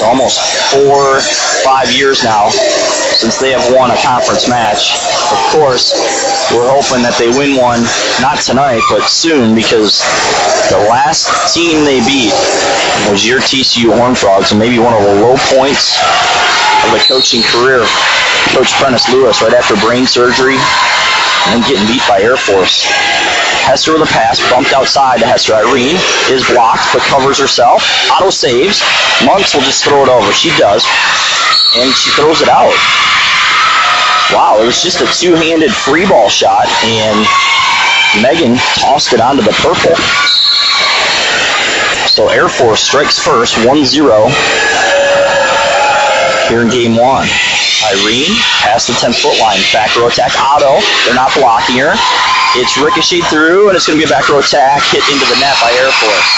almost 4-5 years now since they have won a conference match. Of course, we're hoping that they win one, not tonight, but soon, because the last team they beat was your TCU Horned Frogs, and maybe one of the low points of the coaching career of Coach Prentice Lewis right after brain surgery and then getting beat by Air Force. Hester with a pass, bumped outside to Hester. Irene is blocked, but covers herself. Otto saves. Monks will just throw it over. She does, and she throws it out. Wow, it was just a two-handed free ball shot, and Megan tossed it onto the purple. So Air Force strikes first, 1-0 here in game one. Irene past the 10-foot line. Back row attack. Otto, they're not blocking her. It's ricocheted through, and it's going to be a back row attack hit into the net by Air Force.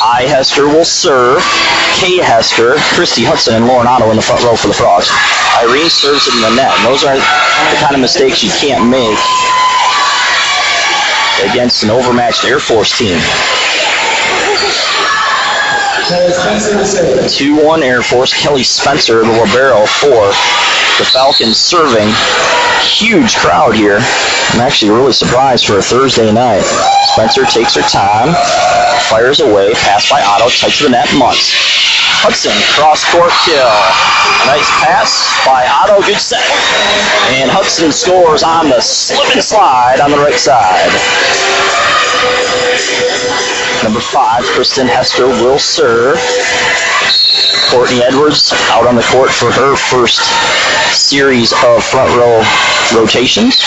I. Hester will serve. K. Hester, Christy Hudson, and Lauren Otto in the front row for the Frogs. Irene serves it in the net. And those are the kind of mistakes you can't make against an overmatched Air Force team. 2-1 Air Force. Kelly Spencer, the libero for the Falcons, serving. Huge crowd here. I'm actually really surprised for a Thursday night. Spencer takes her time, fires away, pass by Otto, tight to the net, Muntz. Hudson, cross-court kill. Nice pass by Otto, good set. And Hudson scores on the slip and slide on the right side. Number 5, Kristen Hester will serve. Courtney Edwards out on the court for her first series of front row rotations.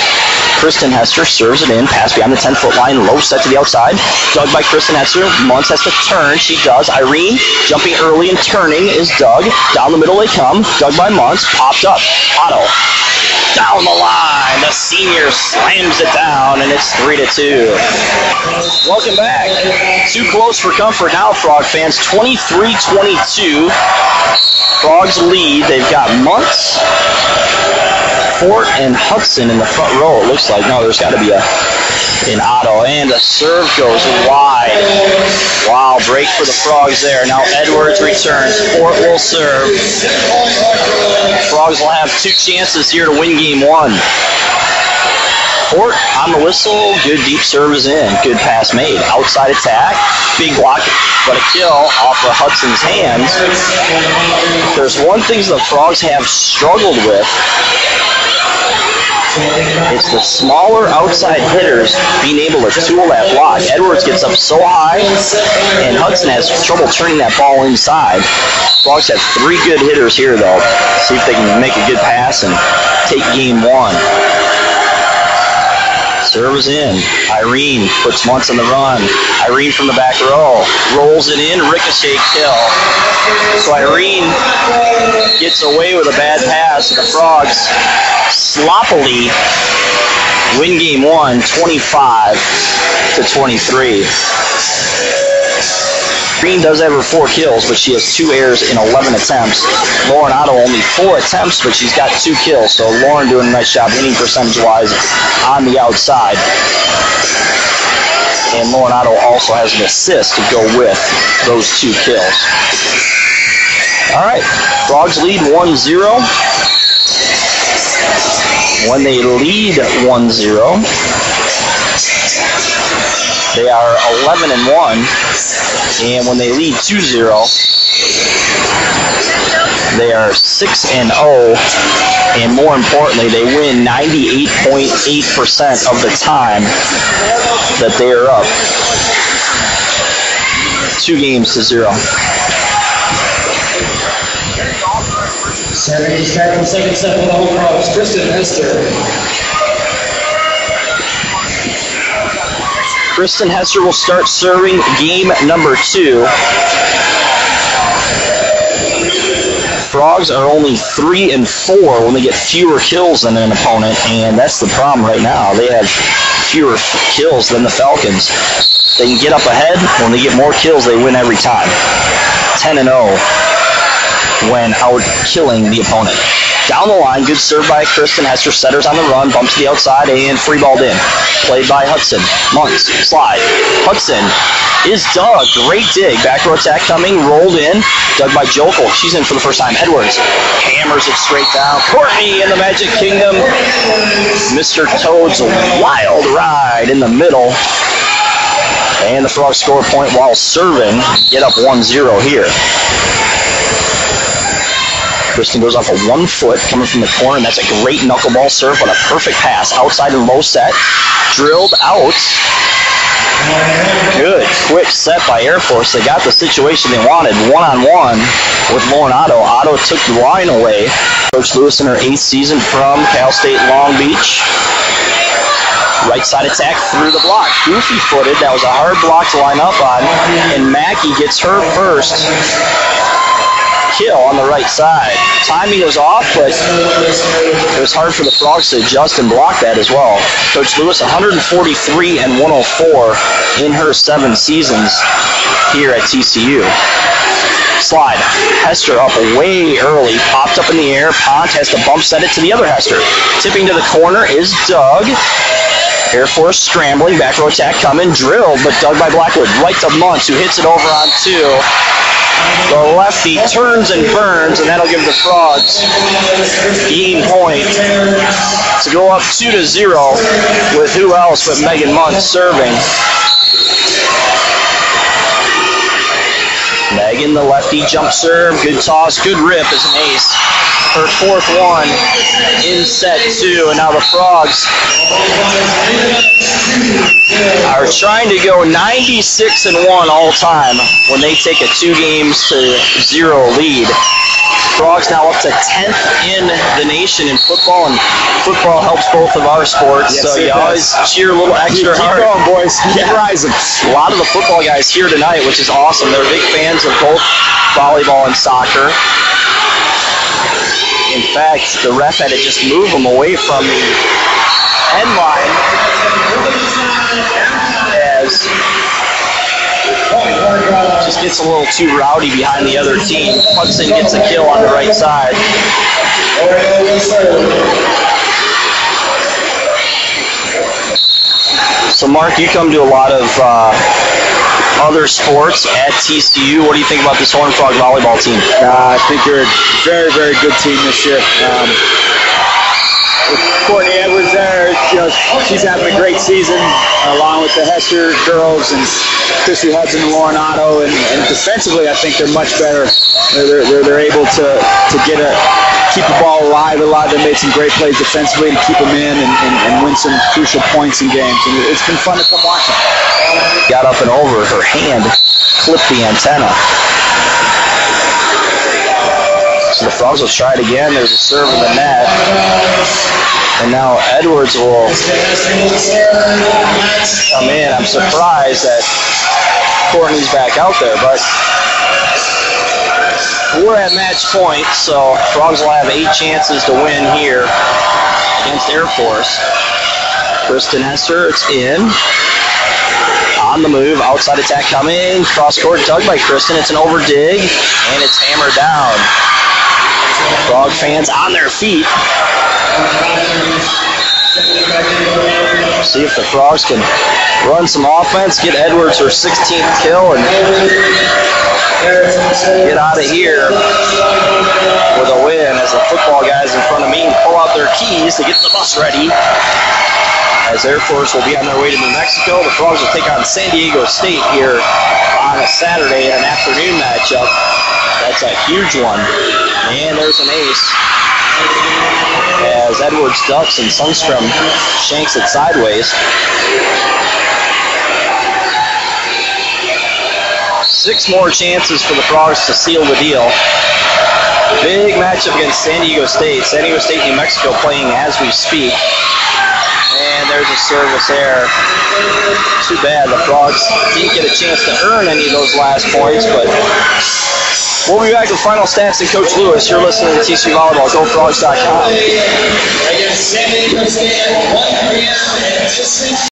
Kristen Hester serves it in, pass beyond the 10-foot line, low set to the outside. Dug by Kristen Hester. Muntz has to turn. She does. Irene jumping early and turning is dug. Down the middle they come. Dug by Muntz. Popped up. Otto down the line. The senior slams it down, and it's 3-2. Welcome back. Too close for comfort now, Frog fans. 23-22. Frogs lead. They've got Muntz, Fort, and Hudson in the front row, it looks like. No, there's got to be an Otto, and the serve goes wide. Wow, break for the Frogs there. Now Edwards returns. Fort will serve. Frogs will have 2 chances here to win game one. Fort on the whistle. Good deep serve is in. Good pass made. Outside attack. Big block, but a kill off of Hudson's hands. There's one thing the Frogs have struggled with. It's the smaller outside hitters being able to tool that block. Edwards gets up so high, and Hudson has trouble turning that ball inside. Frogs have 3 good hitters here, though. See if they can make a good pass and take game one. Serve is in. Irene puts Muntz on the run. Irene from the back row rolls it in. Ricochet kill. So Irene gets away with a bad pass. The Frogs sloppily win game one, 25-23. Green does have her 4 kills, but she has 2 errors in 11 attempts. Lauren Otto only 4 attempts, but she's got 2 kills. So Lauren doing a nice job winning percentage-wise on the outside. And Lauren Otto also has an assist to go with those 2 kills. All right, Frogs lead 1-0. When they lead 1-0, they are 11-1. And when they lead 2-0, they are 6-0, and more importantly, they win 98.8% of the time that they are up 2-0. 70 back in the second set for the home Frogs, Kristen Hester. Kristen Hester will start serving game number 2. Frogs are only 3-4 when they get fewer kills than an opponent, and that's the problem right now. They have fewer kills than the Falcons. They can get up ahead. When they get more kills, they win every time. 10-0. when out-killing the opponent. Down the line, good serve by Kristen Hester. Setters on the run, bump to the outside, and free balled in. Played by Hudson. Muntz, slide. Hudson is dug. Great dig. Back row attack coming, rolled in. Dug by Jokel. She's in for the first time. Edwards hammers it straight down. Courtney in the Magic Kingdom. Mr. Toad's wild ride in the middle. And the Frogs score a point while serving. Get up 1-0 here. Kristen goes off of 1 foot coming from the corner, and that's a great knuckleball serve, but a perfect pass. Outside and low set. Drilled out. Good, quick set by Air Force. They got the situation they wanted, one-on-one with Lauren Otto. Otto took the line away. Coach Lewis in her 8th season from Cal State Long Beach. Right side attack through the block. Goofy footed. That was a hard block to line up on. And Mackey gets her first kill on the right side. Timing was off, but it was hard for the Frogs to adjust and block that as well. Coach Lewis, 143 and 104 in her 7 seasons here at TCU. Slide. Hester up way early. Popped up in the air. Pont has to bump set it to the other Hester. Tipping to the corner is Doug. Air Force scrambling. Back row attack coming. Drilled, but dug by Blackwood. Right to Muntz, who hits it over on 2. The lefty turns and burns, and that'll give the Frogs game point to go up 2-0 with who else but Megan Muntz serving. Megan, the lefty jump serve, good toss, good rip as an ace. Her 4th one in set 2, and now the Frogs are trying to go 96-1 all time when they take a 2-0 lead. Frogs now up to 10th in the nation in football, and football helps both of our sports, yes, so you always cheer a little extra hard. Keep going, boys. Keep rising. A lot of the football guys here tonight, which is awesome. They're big fans of both volleyball and soccer. In fact, the ref had to just move them away from the end line as it just gets a little too rowdy behind the other team. Hudson gets a kill on the right side. So, Mark, you come to a lot of other sports at TCU. What do you think about this Horned Frog volleyball team? I think they're a very, very good team this year. With Courtney Edwards there, she's having a great season, along with the Hester girls and Chrissy Hudson and Lauren Otto. And defensively, I think they're much better. They're able to keep the ball alive. A lot of them made some great plays defensively to keep them in and win some crucial points in games. And it's been fun to come watch them. Got up and over. Her hand clipped the antenna. So the Frogs will try it again. There's a serve in the net. And now Edwards will come in. I'm surprised that Courtney's back out there, but we're at match point, so Frogs will have 8 chances to win here against Air Force. Kristen Hester, it's in. On the move, outside attack coming, cross court dug by Kristen. It's an over dig, and it's hammered down. Frog fans on their feet. See if the Frogs can run some offense, get Edwards her 16th kill, and get out of here with a win as the football guys in front of me pull out their keys to get the bus ready. As Air Force will be on their way to New Mexico, the Frogs will take on San Diego State here on a Saturday in an afternoon matchup. That's a huge one. And there's an ace as Edwards ducks and Sundstrom shanks it sideways. 6 more chances for the Frogs to seal the deal. Big matchup against San Diego State. San Diego State, New Mexico playing as we speak. And there's a service error. Too bad the Frogs didn't get a chance to earn any of those last points, but we'll be back with final stats and Coach Lewis. You're listening to TCU Volleyball. GoFrogs.com.